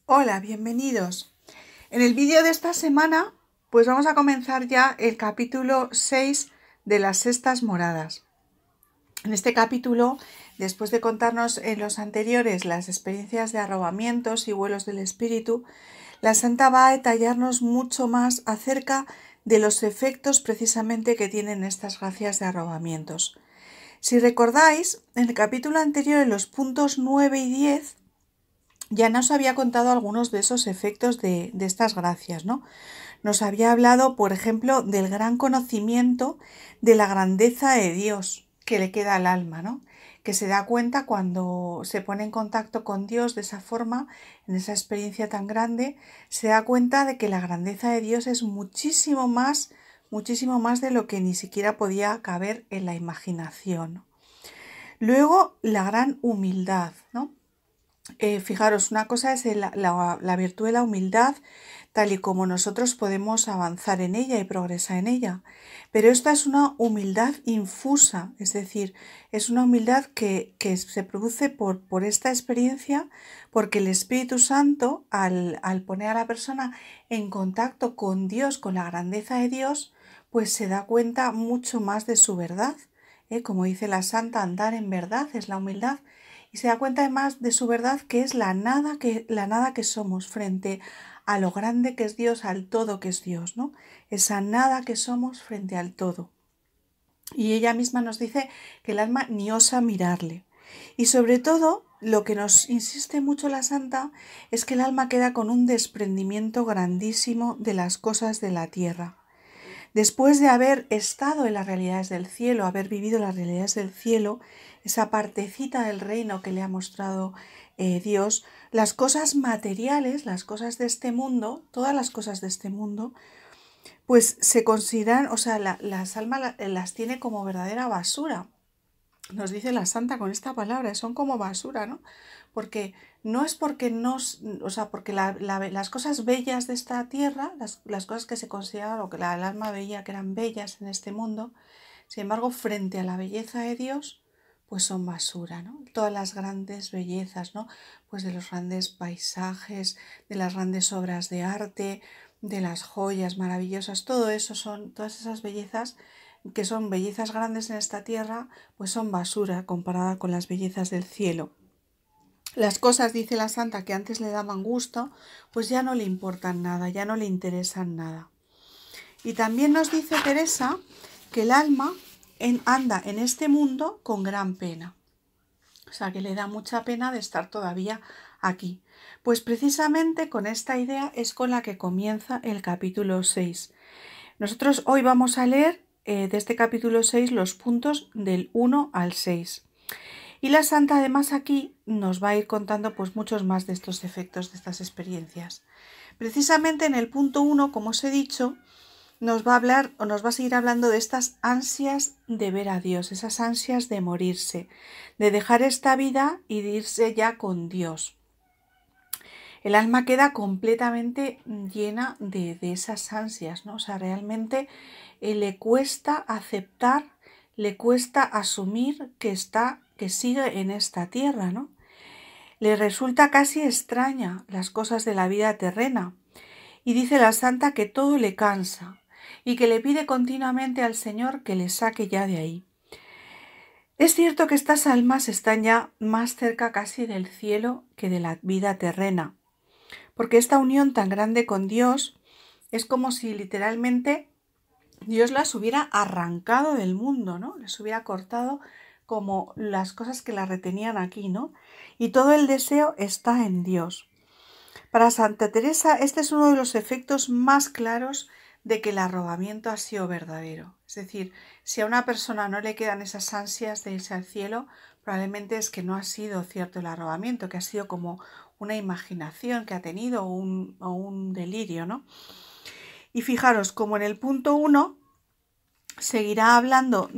Hola, bienvenidos. En el vídeo de esta semana, pues vamos a comenzar ya el capítulo 6 de las sextas moradas. En este capítulo, después de contarnos en los anteriores las experiencias de arrobamientos y vuelos del espíritu, la santa va a detallarnos mucho más acerca de los efectos precisamente que tienen estas gracias de arrobamientos. Si recordáis, en el capítulo anterior, en los puntos 9 y 10, ya nos había contado algunos de esos efectos de estas gracias, ¿no? Nos había hablado, por ejemplo, del gran conocimiento de la grandeza de Dios que le queda al alma, ¿no? Que se da cuenta cuando se pone en contacto con Dios de esa forma, en esa experiencia tan grande, se da cuenta de que la grandeza de Dios es muchísimo más de lo que ni siquiera podía caber en la imaginación. Luego, la gran humildad, ¿no? Fijaros, una cosa es la virtud de la humildad, tal y como nosotros podemos avanzar en ella y progresar en ella. Pero esta es una humildad infusa, es decir, es una humildad que se produce por esta experiencia, porque el Espíritu Santo, al poner a la persona en contacto con Dios, con la grandeza de Dios, pues se da cuenta mucho más de su verdad. Como dice la santa, andar en verdad es la humildad. Y se da cuenta además de su verdad, que es la nada que somos frente a lo grande que es Dios, al todo que es Dios, ¿no? Esa nada que somos frente al todo. Y ella misma nos dice que el alma ni osa mirarle. Y sobre todo, lo que nos insiste mucho la santa es que el alma queda con un desprendimiento grandísimo de las cosas de la tierra. Después de haber estado en las realidades del cielo, haber vivido las realidades del cielo, esa partecita del reino que le ha mostrado Dios, las cosas materiales, las cosas de este mundo, todas las cosas de este mundo, pues se consideran, o sea, las almas las tiene como verdadera basura. Nos dice la santa con esta palabra, son como basura, ¿no? Porque no es porque o sea, porque las cosas bellas de esta tierra, las cosas que se consideran o que el alma veía que eran bellas en este mundo, sin embargo, frente a la belleza de Dios, pues son basura, ¿no? Todas las grandes bellezas, ¿no? Pues de los grandes paisajes, de las grandes obras de arte, de las joyas maravillosas, todo eso son, todas esas bellezas que son bellezas grandes en esta tierra, pues son basura comparada con las bellezas del cielo. Las cosas, dice la santa, que antes le daban gusto, pues ya no le importan nada, ya no le interesan nada. Y también nos dice Teresa que el alma anda en este mundo con gran pena. O sea, que le da mucha pena de estar todavía aquí. Pues precisamente con esta idea es con la que comienza el capítulo 6. Nosotros hoy vamos a leer de este capítulo 6 los puntos del 1 al 6. Y la santa además aquí nos va a ir contando pues muchos más de estos efectos, de estas experiencias. Precisamente en el punto 1, como os he dicho, nos va a hablar o nos va a seguir hablando de estas ansias de ver a Dios, esas ansias de morirse, de dejar esta vida y de irse ya con Dios. El alma queda completamente llena de esas ansias, ¿no? O sea, realmente le cuesta aceptar, le cuesta asumir que sigue en esta tierra, ¿no? Le resulta casi extraña las cosas de la vida terrena. Y dice la santa que todo le cansa y que le pide continuamente al Señor que le saque ya de ahí. Es cierto que estas almas están ya más cerca casi del cielo que de la vida terrena, porque esta unión tan grande con Dios es como si literalmente Dios las hubiera arrancado del mundo, ¿no? Les hubiera cortado como las cosas que las retenían aquí, ¿no? Y todo el deseo está en Dios. Para Santa Teresa, este es uno de los efectos más claros de que el arrobamiento ha sido verdadero. Es decir, si a una persona no le quedan esas ansias de irse al cielo, probablemente es que no ha sido cierto el arrobamiento, que ha sido como una imaginación que ha tenido o un delirio, ¿no? Y fijaros, como en el punto 1 seguirá hablando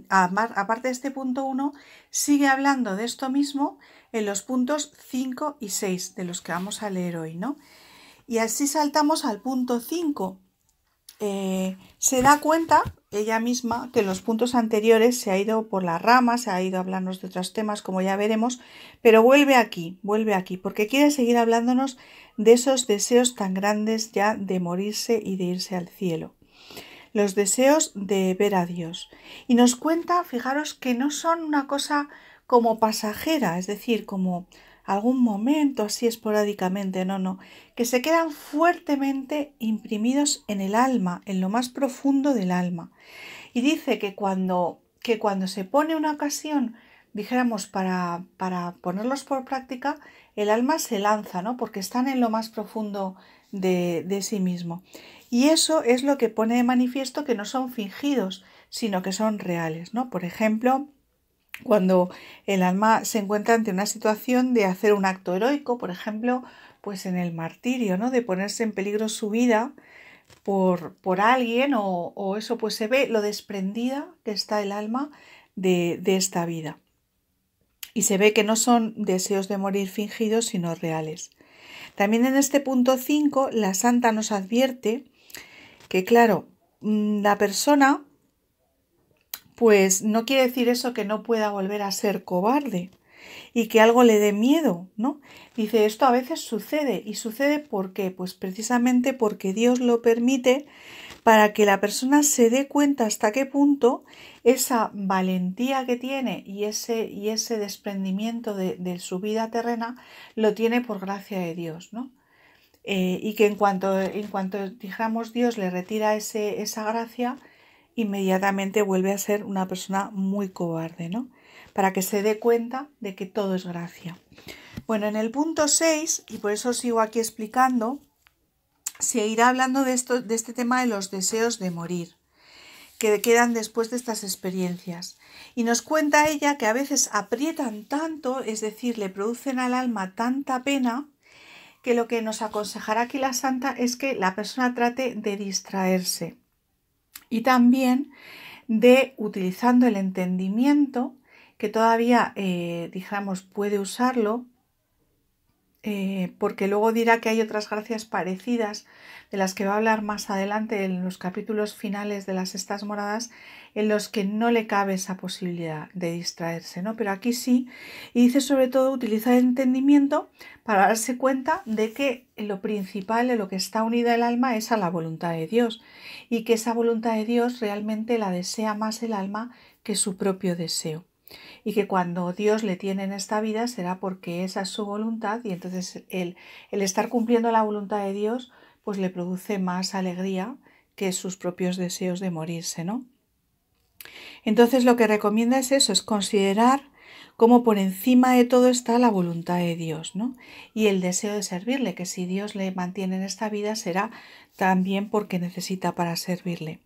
aparte de este punto 1, sigue hablando de esto mismo en los puntos 5 y 6 de los que vamos a leer hoy, ¿no? Y así saltamos al punto 5, se da cuenta ella misma que en los puntos anteriores se ha ido por las ramas, se ha ido a hablarnos de otros temas, como ya veremos, pero vuelve aquí, porque quiere seguir hablándonos de esos deseos tan grandes ya de morirse y de irse al cielo. Los deseos de ver a Dios. Y nos cuenta, fijaros, que no son una cosa como pasajera, es decir, como algún momento así esporádicamente, no, que se quedan fuertemente imprimidos en el alma, en lo más profundo del alma. Y dice que cuando se pone una ocasión, dijéramos, para ponerlos por práctica, el alma se lanza, ¿no? Porque están en lo más profundo de sí mismo. Y eso es lo que pone de manifiesto que no son fingidos, sino que son reales, ¿no? Por ejemplo, cuando el alma se encuentra ante una situación de hacer un acto heroico, por ejemplo, pues en el martirio, ¿no? De ponerse en peligro su vida por alguien o eso, pues se ve lo desprendida que está el alma de esta vida. Y se ve que no son deseos de morir fingidos, sino reales. También en este punto 5, la santa nos advierte que, claro, la persona, pues no quiere decir eso que no pueda volver a ser cobarde y que algo le dé miedo, ¿no? Dice, esto a veces sucede. ¿Y sucede por qué? Pues precisamente porque Dios lo permite para que la persona se dé cuenta hasta qué punto esa valentía que tiene y ese desprendimiento de su vida terrena lo tiene por gracia de Dios, ¿no? Y que en cuanto dijéramos Dios le retira esa gracia, inmediatamente vuelve a ser una persona muy cobarde, ¿no? Para que se dé cuenta de que todo es gracia. Bueno, en el punto 6, y por eso sigo aquí explicando, se irá hablando de este tema de los deseos de morir, que quedan después de estas experiencias. Y nos cuenta ella que a veces aprietan tanto, es decir, le producen al alma tanta pena, que lo que nos aconsejará aquí la santa es que la persona trate de distraerse y también de, utilizando el entendimiento, que todavía, dijéramos, puede usarlo, porque luego dirá que hay otras gracias parecidas de las que va a hablar más adelante en los capítulos finales de las sextas moradas, en los que no le cabe esa posibilidad de distraerse, ¿no? Pero aquí sí, y dice sobre todo utilizar el entendimiento para darse cuenta de que lo principal, de lo que está unido el alma, es a la voluntad de Dios, y que esa voluntad de Dios realmente la desea más el alma que su propio deseo. Y que cuando Dios le tiene en esta vida será porque esa es su voluntad y entonces el estar cumpliendo la voluntad de Dios pues le produce más alegría que sus propios deseos de morirse, ¿no? Entonces lo que recomienda es eso, es considerar cómo por encima de todo está la voluntad de Dios, ¿no? Y el deseo de servirle, que si Dios le mantiene en esta vida será también porque necesita para servirle.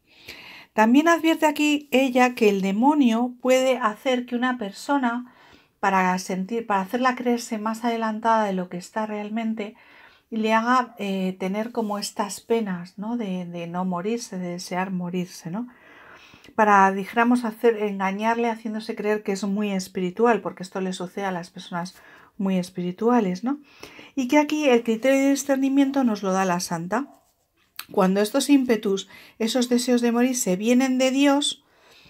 También advierte aquí ella que el demonio puede hacer que una persona, para hacerla creerse más adelantada de lo que está realmente, le haga tener como estas penas, ¿no? De no morirse, de desear morirse, ¿no? Para, dijéramos, engañarle haciéndose creer que es muy espiritual, porque esto le sucede a las personas muy espirituales, ¿no? Y que aquí el criterio de discernimiento nos lo da la santa. Cuando estos ímpetus, esos deseos de morirse vienen de Dios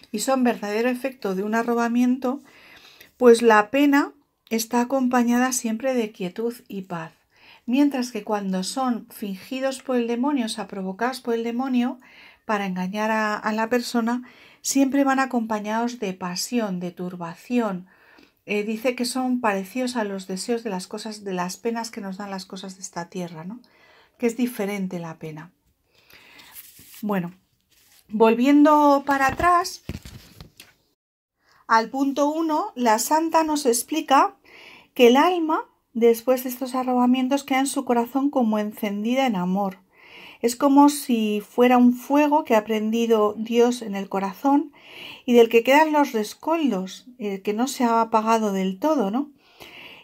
y son verdadero efecto de un arrobamiento, pues la pena está acompañada siempre de quietud y paz. Mientras que cuando son fingidos por el demonio, o sea, provocados por el demonio para engañar a la persona, siempre van acompañados de pasión, de turbación. Dice que son parecidos a los deseos de las cosas, de las penas que nos dan las cosas de esta tierra, ¿no? Que es diferente la pena. Bueno, volviendo para atrás, al punto 1, la santa nos explica que el alma, después de estos arrobamientos, queda en su corazón como encendida en amor. Es como si fuera un fuego que ha prendido Dios en el corazón y del que quedan los rescoldos, que no se ha apagado del todo, ¿no?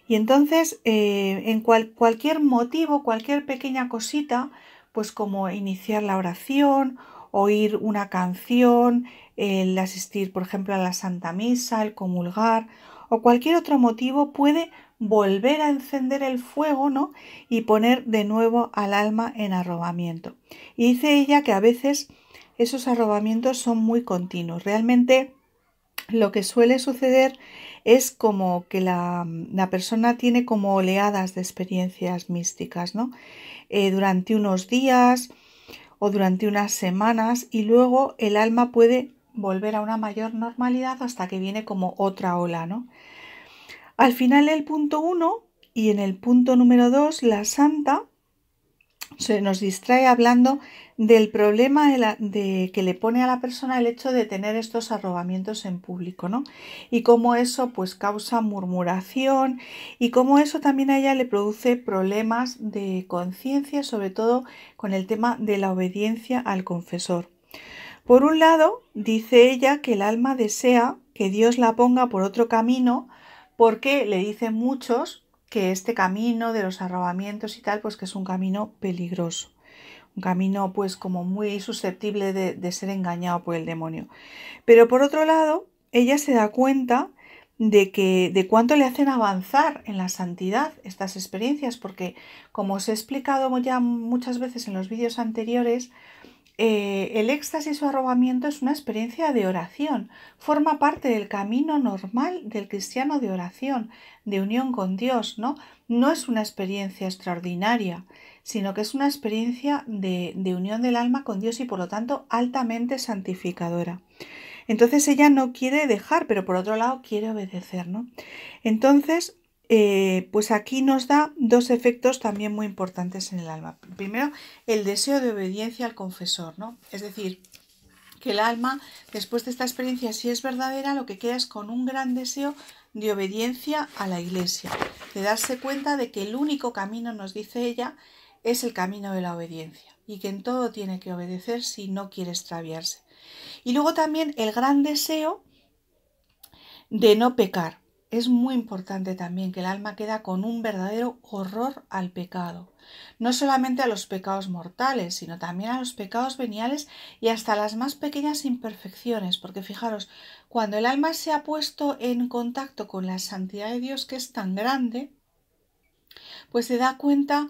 Y entonces, en cualquier motivo, cualquier pequeña cosita, pues como iniciar la oración, oír una canción, el asistir, por ejemplo, a la Santa Misa, el comulgar o cualquier otro motivo puede volver a encender el fuego, ¿no? Y poner de nuevo al alma en arrobamiento. Y dice ella que a veces esos arrobamientos son muy continuos. Realmente lo que suele suceder es como que la persona tiene como oleadas de experiencias místicas, ¿no? Durante unos días o durante unas semanas, y luego el alma puede volver a una mayor normalidad hasta que viene como otra ola, ¿no? Al final el punto 1 y en el punto número 2 la santa se nos distrae hablando del problema de que le pone a la persona el hecho de tener estos arrobamientos en público, ¿no? Y cómo eso pues causa murmuración y cómo eso también a ella le produce problemas de conciencia, sobre todo con el tema de la obediencia al confesor. Por un lado, dice ella que el alma desea que Dios la ponga por otro camino porque le dicen muchos que este camino de los arrobamientos y tal, pues que es un camino peligroso, un camino pues como muy susceptible de ser engañado por el demonio. Pero por otro lado, ella se da cuenta de cuánto le hacen avanzar en la santidad estas experiencias, porque como os he explicado ya muchas veces en los vídeos anteriores, el éxtasis o arrobamiento es una experiencia de oración, forma parte del camino normal del cristiano de oración, de unión con Dios, ¿no? No es una experiencia extraordinaria, sino que es una experiencia de unión del alma con Dios y por lo tanto altamente santificadora. Entonces ella no quiere dejar, pero por otro lado quiere obedecer, ¿no? Entonces, pues aquí nos da dos efectos también muy importantes en el alma. Primero, el deseo de obediencia al confesor, ¿no? Es decir, que el alma, después de esta experiencia, si es verdadera, lo que queda es con un gran deseo de obediencia a la Iglesia, de darse cuenta de que el único camino, nos dice ella, es el camino de la obediencia y que en todo tiene que obedecer si no quiere extraviarse. Y luego también el gran deseo de no pecar. Es muy importante también que el alma queda con un verdadero horror al pecado. No solamente a los pecados mortales, sino también a los pecados veniales y hasta las más pequeñas imperfecciones. Porque fijaros, cuando el alma se ha puesto en contacto con la santidad de Dios, que es tan grande, pues se da cuenta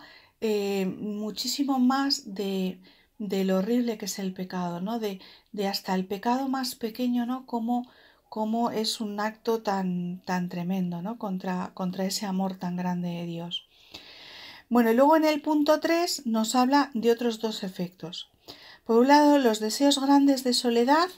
muchísimo más de lo horrible que es el pecado, ¿no? De hasta el pecado más pequeño, ¿no? Como es un acto tan tremendo, ¿no? Contra ese amor tan grande de Dios. Bueno, y luego en el punto 3 nos habla de otros dos efectos. Por un lado, los deseos grandes de soledad.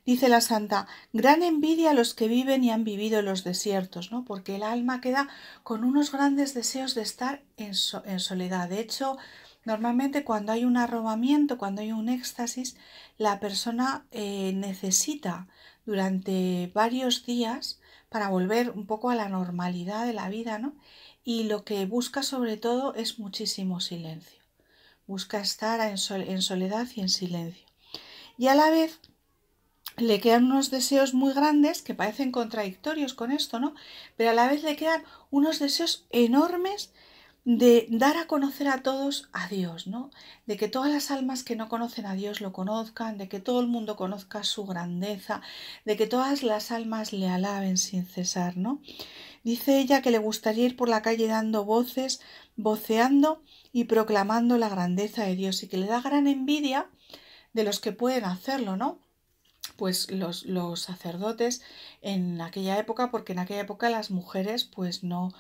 Dice la santa, gran envidia a los que viven y han vivido en los desiertos, ¿no? Porque el alma queda con unos grandes deseos de estar en soledad. De hecho, normalmente cuando hay un arrobamiento, cuando hay un éxtasis, la persona necesita durante varios días para volver un poco a la normalidad de la vida, ¿no? Y lo que busca sobre todo es muchísimo silencio. Busca estar en soledad y en silencio. Y a la vez le quedan unos deseos muy grandes que parecen contradictorios con esto, ¿no? Pero a la vez le quedan unos deseos enormes de dar a conocer a todos a Dios, ¿no? De que todas las almas que no conocen a Dios lo conozcan, de que todo el mundo conozca su grandeza, de que todas las almas le alaben sin cesar, ¿no? Dice ella que le gustaría ir por la calle dando voces, voceando y proclamando la grandeza de Dios y que le da gran envidia de los que pueden hacerlo, ¿no? Pues los sacerdotes en aquella época, porque en aquella época las mujeres pues no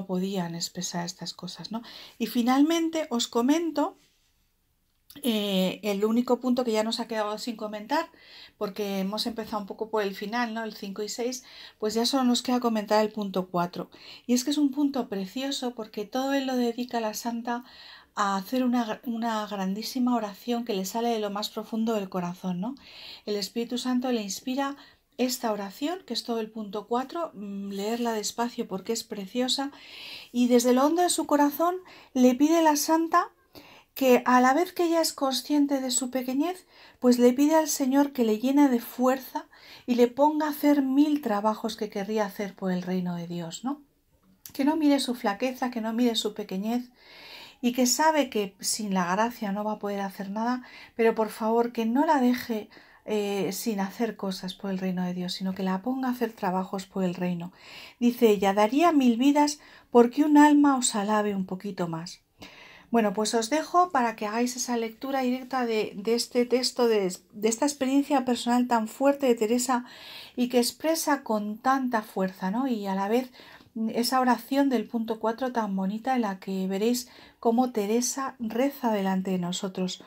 podían expresar estas cosas, ¿no? Y finalmente os comento el único punto que ya nos ha quedado sin comentar, porque hemos empezado un poco por el final, ¿no? El 5 y 6, pues ya solo nos queda comentar el punto 4. Y es que es un punto precioso porque todo él lo dedica a la santa a hacer una grandísima oración que le sale de lo más profundo del corazón, ¿no? El Espíritu Santo le inspira esta oración, que es todo el punto 4, leerla despacio porque es preciosa, y desde lo hondo de su corazón le pide a la santa que a la vez que ella es consciente de su pequeñez, pues le pide al Señor que le llene de fuerza y le ponga a hacer 1000 trabajos que querría hacer por el reino de Dios, ¿no? Que no mire su flaqueza, que no mire su pequeñez y que sabe que sin la gracia no va a poder hacer nada, pero por favor que no la deje sin hacer cosas por el reino de Dios, sino que la ponga a hacer trabajos por el reino. Dice ella, daría 1000 vidas porque un alma os alabe un poquito más. Bueno, pues os dejo para que hagáis esa lectura directa de este texto, de esta experiencia personal tan fuerte de Teresa y que expresa con tanta fuerza, ¿no? Y a la vez esa oración del punto 4 tan bonita en la que veréis cómo Teresa reza delante de nosotros.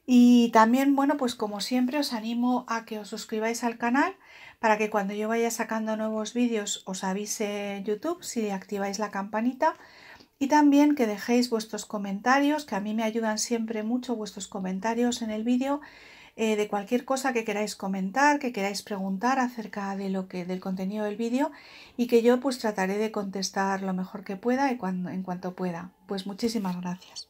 Y también, bueno, pues como siempre os animo a que os suscribáis al canal para que cuando yo vaya sacando nuevos vídeos os avise YouTube si activáis la campanita. Y también que dejéis vuestros comentarios, que a mí me ayudan siempre mucho vuestros comentarios en el vídeo, de cualquier cosa que queráis comentar, que queráis preguntar acerca de del contenido del vídeo, y que yo pues trataré de contestar lo mejor que pueda y en cuanto pueda. Pues muchísimas gracias.